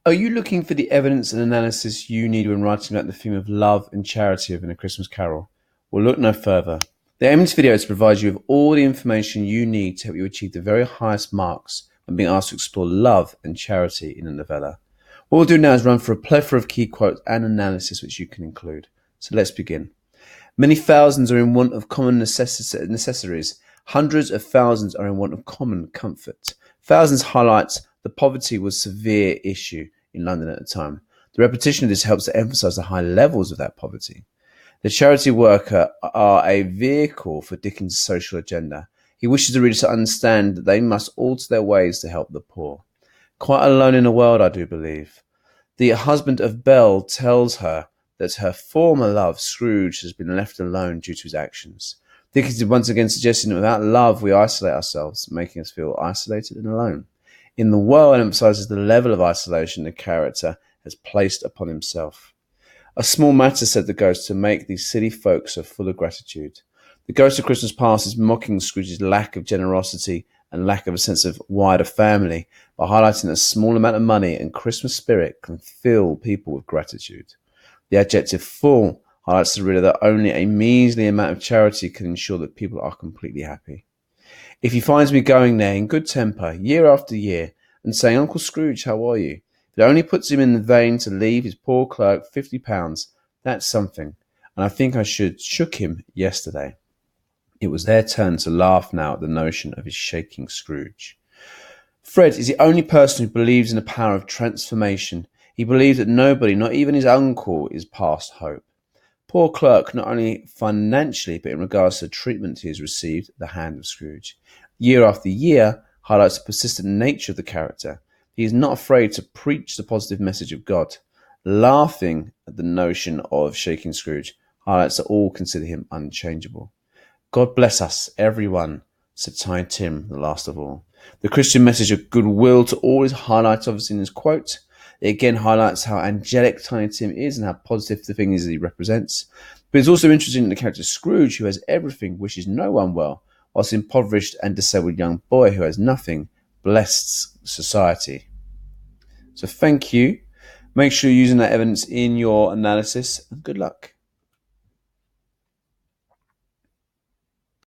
Are you looking for the evidence and analysis you need when writing about the theme of love and charity within A Christmas Carol? Well, look no further. The aim of this video is to provide you with all the information you need to help you achieve the very highest marks when being asked to explore love and charity in a novella. What we'll do now is run through a plethora of key quotes and analysis which you can include. So let's begin. Many thousands are in want of common necessaries. Hundreds of thousands are in want of common comfort. Thousands highlights the poverty was a severe issue in London at the time. The repetition of this helps to emphasise the high levels of that poverty. The charity worker are a vehicle for Dickens' social agenda. He wishes the reader to understand that they must alter their ways to help the poor. Quite alone in the world, I do believe. The husband of Belle tells her that her former love, Scrooge, has been left alone due to his actions. Dickens is once again suggesting that without love we isolate ourselves, making us feel isolated and alone. In the World emphasises the level of isolation the character has placed upon himself. A small matter, said the ghost, to make these silly folk so full of gratitude. The ghost of Christmas Past is mocking Scrooge's lack of generosity and lack of a sense of wider family by highlighting that a small amount of money and Christmas spirit can fill people with gratitude. The adjective full highlights to the reader that only a measly amount of charity can ensure that people are completely happy. If he finds me going there in good temper year after year and saying, "Uncle Scrooge, how are you?" if it only puts him in the vein to leave his poor clerk £50, that's something, and I think I shook him yesterday. It was their turn to laugh now at the notion of his shaking Scrooge. Fred is the only person who believes in the power of transformation. He believes that nobody, not even his uncle, is past hope. Poor clerk, not only financially, but in regards to the treatment he has received at the hand of Scrooge. Year after year highlights the persistent nature of the character. He is not afraid to preach the positive message of God. Laughing at the notion of shaking Scrooge highlights that all consider him unchangeable. God bless us, everyone, said Tiny Tim, the last of all. The Christian message of goodwill to all is highlighted obviously in his quote. It again highlights how angelic Tiny Tim is and how positive the things he represents. But it's also interesting that the character Scrooge, who has everything, wishes no one well, whilst the impoverished and disabled young boy who has nothing, blessed society. So thank you. Make sure you're using that evidence in your analysis, and good luck.